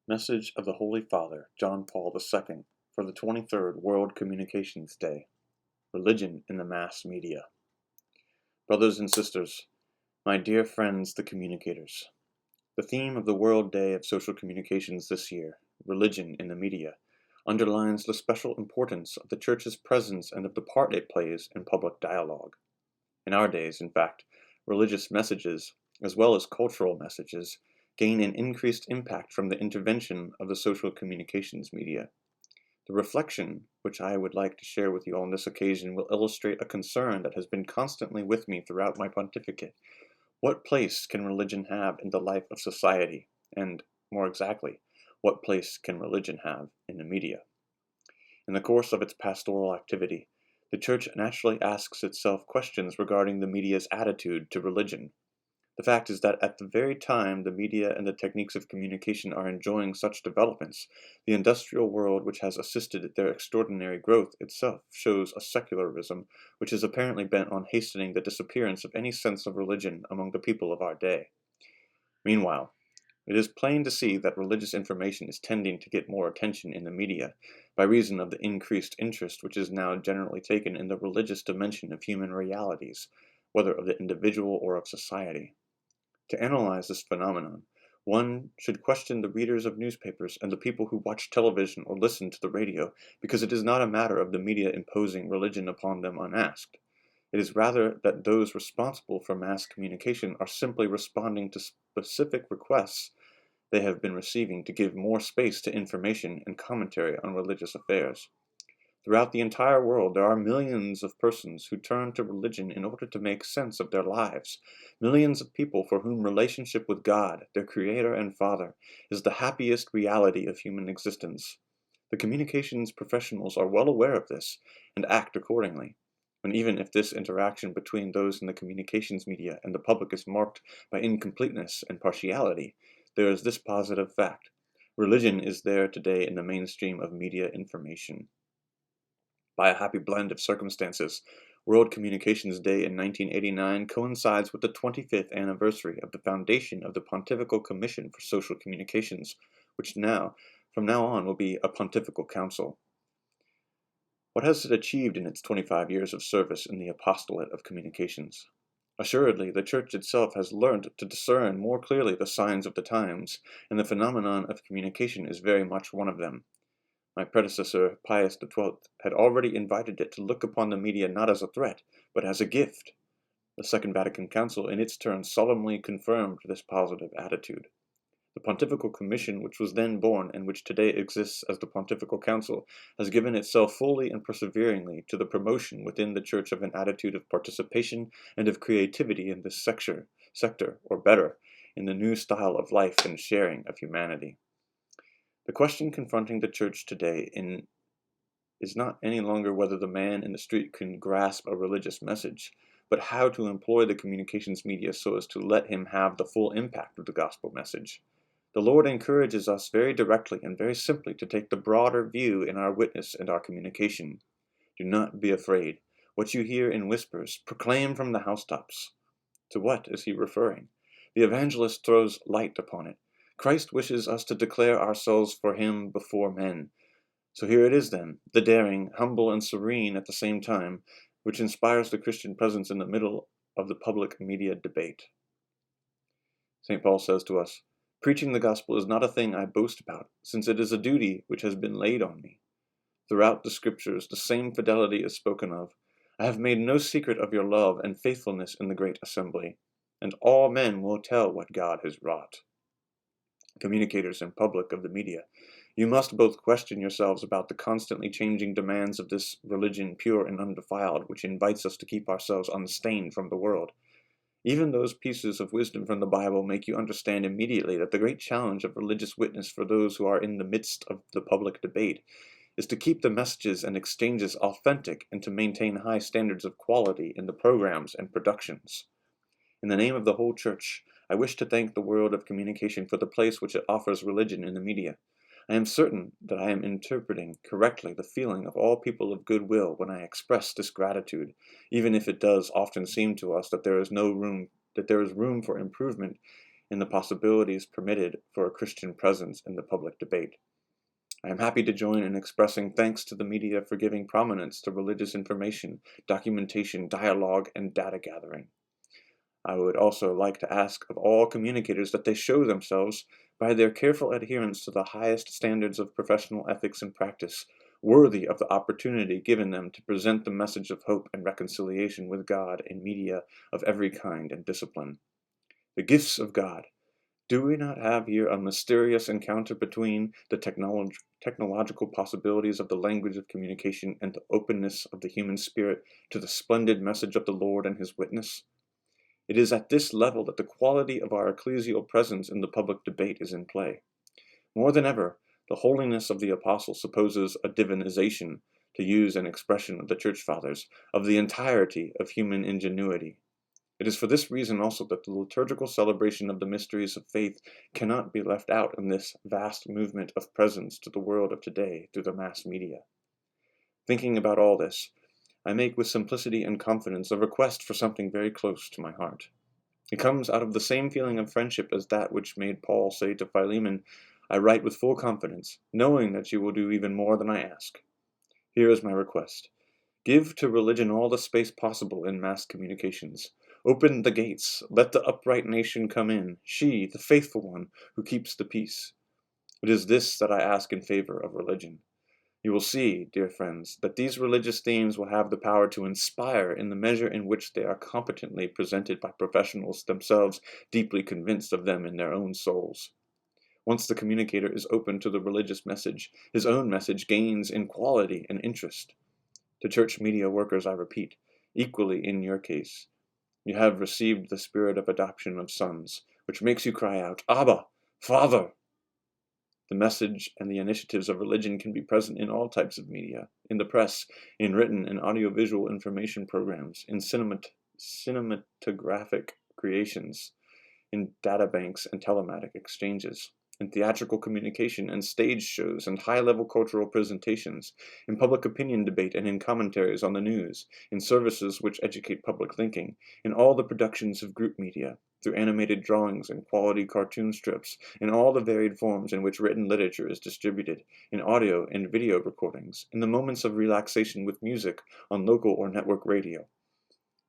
Message of the Holy Father, John Paul II, for the 23rd World Communications Day. Religion in the Mass Media. Brothers and sisters, my dear friends the communicators, the theme of the World Day of Social Communications this year, religion in the media, underlines the special importance of the Church's presence and of the part it plays in public dialogue. In our days, in fact, religious messages, as well as cultural messages, gain an increased impact from the intervention of the social communications media. The reflection, which I would like to share with you on this occasion, will illustrate a concern that has been constantly with me throughout my pontificate. What place can religion have in the life of society? And, more exactly, what place can religion have in the media? In the course of its pastoral activity, the Church naturally asks itself questions regarding the media's attitude to religion. The fact is that at the very time the media and the techniques of communication are enjoying such developments, the industrial world which has assisted their extraordinary growth itself shows a secularism which is apparently bent on hastening the disappearance of any sense of religion among the people of our day. Meanwhile, it is plain to see that religious information is tending to get more attention in the media, by reason of the increased interest which is now generally taken in the religious dimension of human realities, whether of the individual or of society. To analyze this phenomenon, one should question the readers of newspapers and the people who watch television or listen to the radio, because it is not a matter of the media imposing religion upon them unasked. It is rather that those responsible for mass communication are simply responding to specific requests they have been receiving to give more space to information and commentary on religious affairs. Throughout the entire world, there are millions of persons who turn to religion in order to make sense of their lives, millions of people for whom relationship with God, their Creator and Father, is the happiest reality of human existence. The communications professionals are well aware of this and act accordingly. And even if this interaction between those in the communications media and the public is marked by incompleteness and partiality, there is this positive fact: religion is there today in the mainstream of media information. By a happy blend of circumstances, World Communications Day in 1989 coincides with the 25th anniversary of the foundation of the Pontifical Commission for Social Communications, which from now on, will be a Pontifical Council. What has it achieved in its 25 years of service in the apostolate of communications? Assuredly, the Church itself has learned to discern more clearly the signs of the times, and the phenomenon of communication is very much one of them. My predecessor, Pius XII, had already invited it to look upon the media not as a threat, but as a gift. The Second Vatican Council, in its turn, solemnly confirmed this positive attitude. The Pontifical Commission, which was then born and which today exists as the Pontifical Council, has given itself fully and perseveringly to the promotion within the Church of an attitude of participation and of creativity in this sector, or better, in the new style of life and sharing of humanity. The question confronting the Church today is not any longer whether the man in the street can grasp a religious message, but how to employ the communications media so as to let him have the full impact of the gospel message. The Lord encourages us very directly and very simply to take the broader view in our witness and our communication. Do not be afraid. What you hear in whispers, proclaim from the housetops. To what is he referring? The evangelist throws light upon it. Christ wishes us to declare ourselves for him before men. So here it is then, the daring, humble, and serene at the same time, which inspires the Christian presence in the middle of the public media debate. St. Paul says to us, "Preaching the gospel is not a thing I boast about, since it is a duty which has been laid on me." Throughout the Scriptures, the same fidelity is spoken of. "I have made no secret of your love and faithfulness in the great assembly, and all men will tell what God has wrought." Communicators and public of the media, you must both question yourselves about the constantly changing demands of this religion pure and undefiled, which invites us to keep ourselves unstained from the world. Even those pieces of wisdom from the Bible make you understand immediately that the great challenge of religious witness for those who are in the midst of the public debate is to keep the messages and exchanges authentic and to maintain high standards of quality in the programs and productions. In the name of the whole Church, I wish to thank the world of communication for the place which it offers religion in the media. I am certain that I am interpreting correctly the feeling of all people of good will when I express this gratitude, even if it does often seem to us that there is room for improvement in the possibilities permitted for a Christian presence in the public debate. I am happy to join in expressing thanks to the media for giving prominence to religious information, documentation, dialogue, and data gathering. I would also like to ask of all communicators that they show themselves by their careful adherence to the highest standards of professional ethics and practice, worthy of the opportunity given them to present the message of hope and reconciliation with God in media of every kind and discipline. The gifts of God. Do we not have here a mysterious encounter between the technological possibilities of the language of communication and the openness of the human spirit to the splendid message of the Lord and his witness? It is at this level that the quality of our ecclesial presence in the public debate is in play. More than ever, the holiness of the apostle supposes a divinization, to use an expression of the Church Fathers, of the entirety of human ingenuity. It is for this reason also that the liturgical celebration of the mysteries of faith cannot be left out in this vast movement of presence to the world of today through the mass media. Thinking about all this, I make with simplicity and confidence a request for something very close to my heart. It comes out of the same feeling of friendship as that which made Paul say to Philemon, I write with full confidence, knowing that you will do even more than I ask. Here is my request. Give to religion all the space possible in mass communications. Open the gates. Let the upright nation come in, she, the faithful one, who keeps the peace. It is this that I ask in favor of religion. You will see, dear friends, that these religious themes will have the power to inspire in the measure in which they are competently presented by professionals themselves deeply convinced of them in their own souls. Once the communicator is open to the religious message, his own message gains in quality and interest. To church media workers I repeat, equally in your case, you have received the spirit of adoption of sons, which makes you cry out, Abba, Father! The message and the initiatives of religion can be present in all types of media, in the press, in written and audiovisual information programs, in cinematographic creations, in databanks and telematic exchanges, in theatrical communication and stage shows and high-level cultural presentations, in public opinion debate and in commentaries on the news, in services which educate public thinking, in all the productions of group media, through animated drawings and quality cartoon strips, in all the varied forms in which written literature is distributed, in audio and video recordings, in the moments of relaxation with music on local or network radio.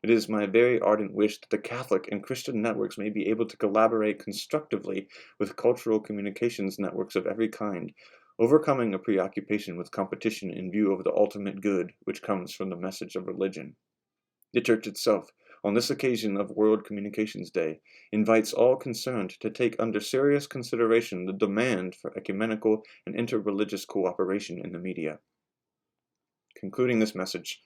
It is my very ardent wish that the Catholic and Christian networks may be able to collaborate constructively with cultural communications networks of every kind, overcoming a preoccupation with competition in view of the ultimate good which comes from the message of religion. The Church itself, on this occasion of World Communications Day, invites all concerned to take under serious consideration the demand for ecumenical and interreligious cooperation in the media. Concluding this message,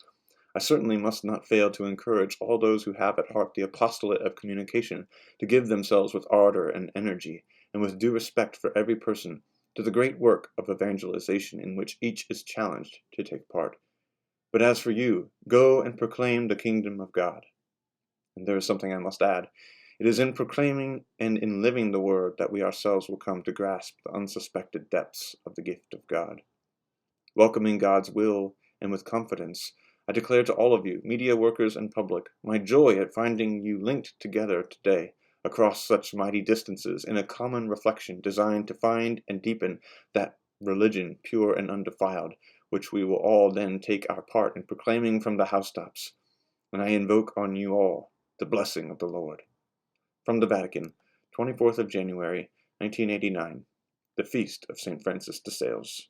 I certainly must not fail to encourage all those who have at heart the apostolate of communication to give themselves with ardor and energy, and with due respect for every person, to the great work of evangelization in which each is challenged to take part. But as for you, go and proclaim the kingdom of God. And there is something I must add. It is in proclaiming and in living the word that we ourselves will come to grasp the unsuspected depths of the gift of God. Welcoming God's will, and with confidence, I declare to all of you, media workers and public, my joy at finding you linked together today across such mighty distances in a common reflection designed to find and deepen that religion pure and undefiled, which we will all then take our part in proclaiming from the housetops. And I invoke on you all the blessing of the Lord. From the Vatican, 24th of January, 1989, the Feast of St. Francis de Sales.